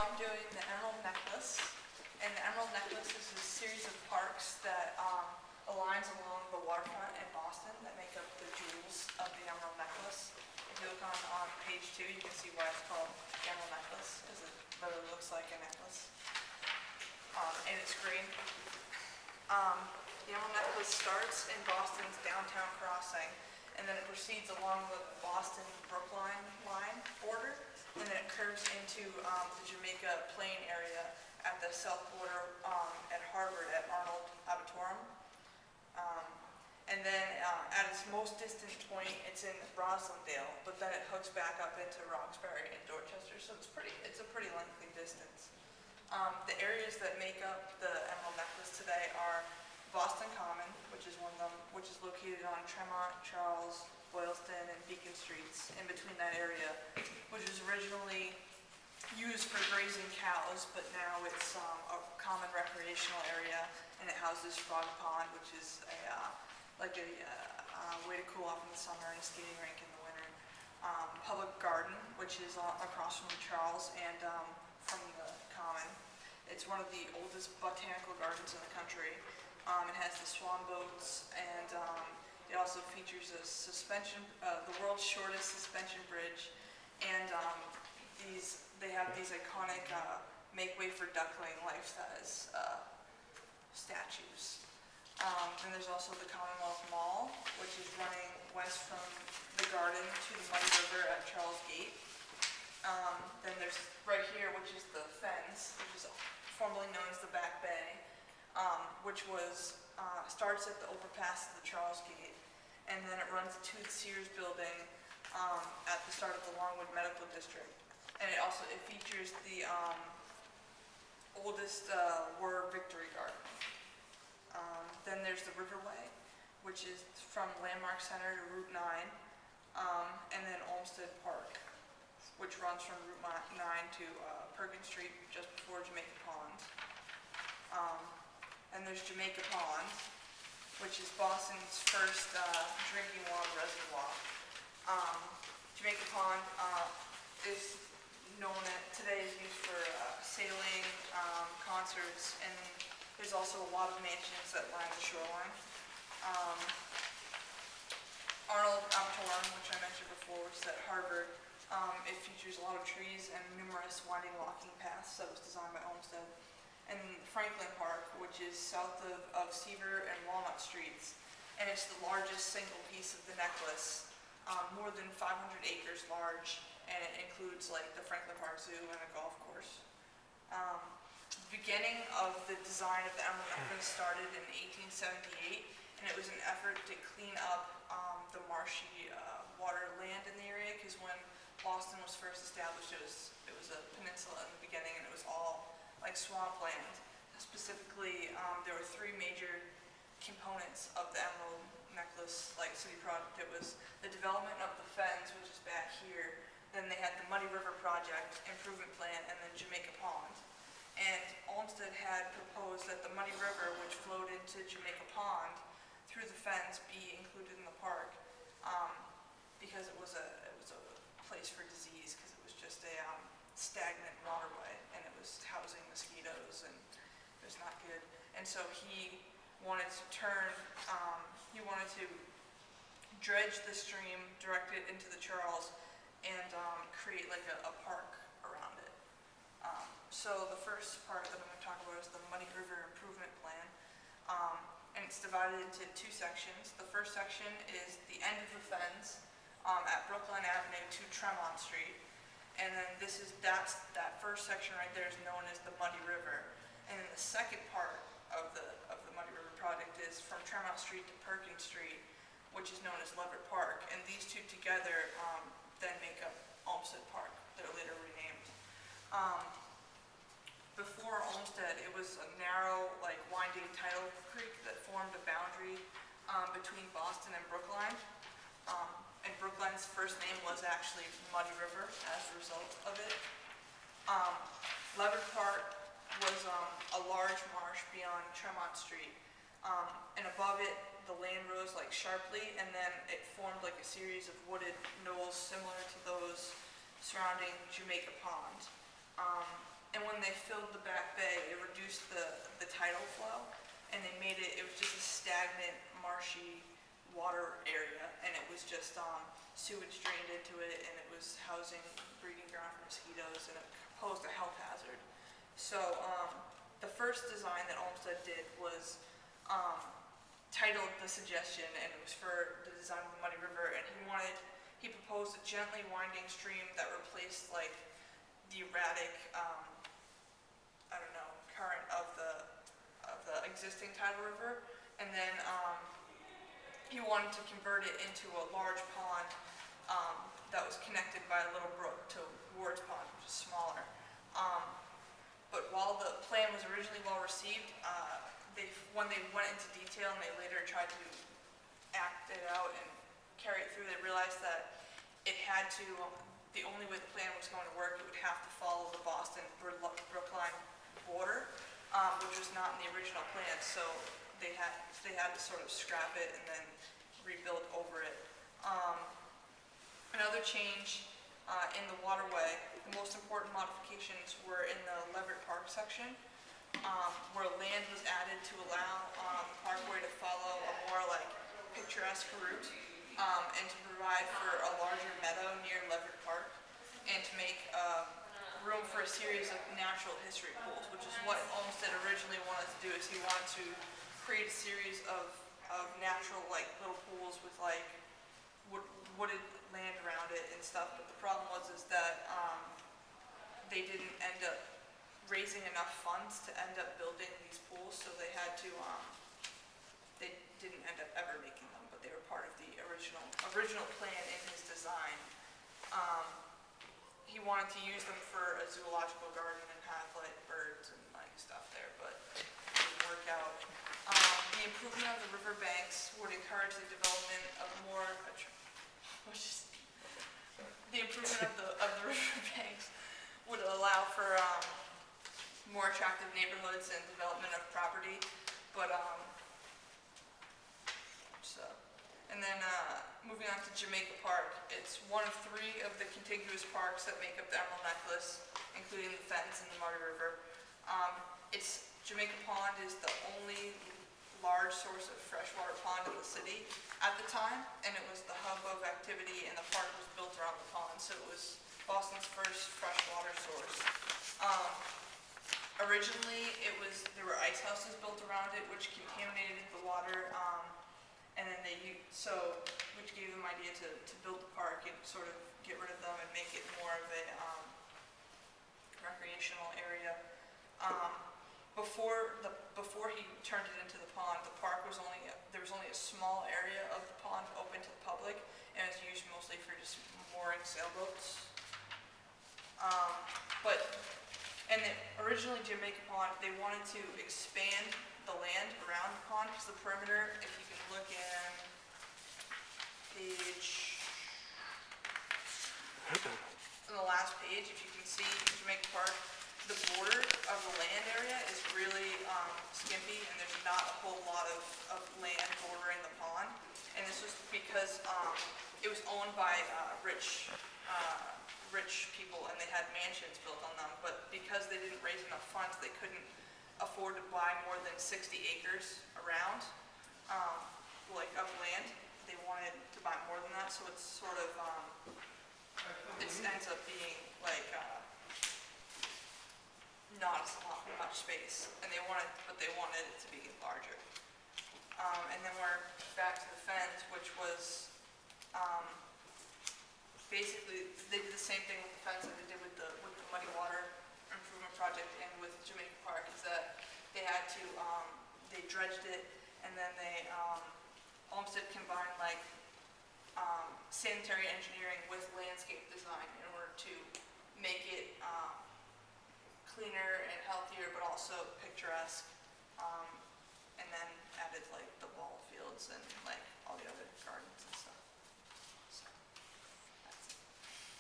I'm doing the Emerald Necklace, and the Emerald Necklace is a series of parks that aligns along the waterfront in Boston that make up the jewels of the Emerald Necklace. If you look on page 2, you can see why it's called the Emerald Necklace, because it literally looks like a necklace. And it's green. The Emerald Necklace starts in Boston's downtown crossing, and then it proceeds along the Boston-Brookline line border, and then it curves into the Jamaica Plain area at the south border at Harvard at Arnold Auditorium. And then at its most distant point, it's in Roslindale, but then it hooks back up into Roxbury and Dorchester, so it's a pretty lengthy distance. The areas that make up the Emerald Necklace today are Boston Common, which is one of them, which is located on Tremont, Charles, Boylston, and Beacon Streets, in between that area, which was originally used for grazing cows, but now it's a common recreational area, and it houses Frog Pond, which is a way to cool off in the summer, and a skating rink in the winter. Public Garden, which is across from Charles and from the Common. It's one of the oldest botanical gardens in the country. It has the swan boats, and it also features a the world's shortest suspension bridge, and they have these iconic Make Way for Duckling life-size statues. Then there's also the Commonwealth Mall, which is running west from the garden to the Muddy River at Charles Gate. Then there's right here, which is the Fens, which is formerly known as the Back Bay, which starts at the overpass of the Charles Gate, and then it runs to the Sears building at the start of the Longwood Medical District. And it features the oldest War Victory Garden. Then there's the Riverway, which is from Landmark Center to Route 9, and then Olmsted Park, which runs from Route 9 to Perkins Street just before Jamaica Pond. And there's Jamaica Pond, which is Boston's first drinking water reservoir. Jamaica Pond is today is used for sailing, concerts, and there's also a lot of mansions that line the shoreline. Arnold Auditorium, which I mentioned before, which is at Harvard, it features a lot of trees and numerous winding walking paths that was designed by Olmsted. And Franklin Park, which is south of Seaver and Walnut Streets, and it's the largest single piece of the necklace, more than 500 acres large, and it includes like the Franklin Park Zoo and a golf course. The beginning of the design of the Emerald Necklace started in 1878, and it was an effort to clean up the marshy waterland in the area, because when Boston was first established, it was a peninsula in the beginning, and it was all like swampland. Specifically, there were 3 major components of the Emerald Necklace city project. It was the development of the Fens, which is back here. Then they had the Muddy River Project improvement plan, and then Jamaica Pond. And Olmsted had proposed that the Muddy River, which flowed into Jamaica Pond through the Fens, be included in the park, because it was a place for disease, because it was just a stagnant waterway, and it was housing mosquitoes, and it was not good. And so he wanted to dredge the stream, direct it into the Charles, and create like a park around it. So the first part that I'm going to talk about is the Muddy River Improvement Plan, and it's divided into 2 sections. The first section is the end of the Fens at Brookline Avenue to Tremont Street, and then that first section right there is known as the Muddy River. And then the second part of the Muddy River project is from Tremont Street to Perkins Street, which is known as Leverett Park, and these 2 together then make up Olmsted Park. They're later renamed. Before Olmsted, it was a narrow, winding tidal creek that formed a boundary between Boston and Brookline. And Brookline's first name was actually Muddy River as a result of it. Leverett Park was a large marsh beyond Tremont Street, and above it the land rose sharply, and then it formed a series of wooded knolls similar to those surrounding Jamaica Pond. And when they filled the back bay, it reduced the tidal flow, and they made it was just a stagnant, marshy water area, and it was just sewage drained into it, and it was housing breeding ground for mosquitoes, and it posed a health hazard. So the first design that Olmsted did was titled The Suggestion, and it was for the design of the Muddy River, and he proposed a gently winding stream that replaced like the erratic, current of the existing tidal river, and then he wanted to convert it into a large pond that was connected by a little brook to Ward's Pond, which is smaller. But while the plan was originally well received, when they went into detail and they later tried to act it out and carry it through, they realized that the only way the plan was going to work, it would have to follow the Boston-Brookline border, which was not in the original plan. So they had to sort of scrap it and then rebuild over it. Another change in the waterway, the most important modifications were in the Leverett Park section, where land was added to allow the parkway to follow a more like picturesque route, and to provide for a larger meadow near Leverett Park, and to make room for a series of natural history pools, which is what Olmsted originally wanted to do. Is he wanted to create a series of natural like little pools with like wooded land around it and stuff. But the problem was that they didn't end up raising enough funds to end up building these pools, so they had to they didn't end up ever making them, but they were part of the original plan in his design. He wanted to use them for a zoological garden and have like birds and like stuff there, but it didn't work out. The improvement of the river banks would encourage the development of more. The improvement of the river banks would allow for more attractive neighborhoods and development of property, but and then moving on to Jamaica Park, it's one of 3 of the contiguous parks that make up the Emerald Necklace, including the Fens and the Muddy River. Jamaica Pond is the only large source of freshwater pond in the city at the time, and it was the hub of activity, and the park was built around the pond, so it was Boston's first freshwater source. Originally, there were ice houses built around it, which contaminated the water, and then which gave them idea to build the park and sort of get rid of them and make it more of a recreational area. Before he turned it into the pond, the park there was only a small area of the pond open to the public, and it was used mostly for just mooring sailboats. Originally Jamaica Pond, they wanted to expand the land around the pond, because the perimeter, if you can look in on the last page, if you can see Jamaica Park, the border of the land area is really skimpy, and there's not a whole lot of land bordering the pond. And this was because it was owned by rich people, and they had mansions built on them. But because they didn't raise enough funds, they couldn't afford to buy more than 60 acres around, of land. They wanted to buy more than that, so it's sort of it ends up being like not much space, and they wanted it to be larger. And then we're back to the Fens, which was basically they did the same thing with the Fens that they did with the Muddy Water Improvement Project and with Jamaica Park, is that they had to they dredged it, and then they Olmsted combined sanitary engineering with landscape design in order to make it cleaner and healthier, but also picturesque, and then added the ball fields and all the other gardens.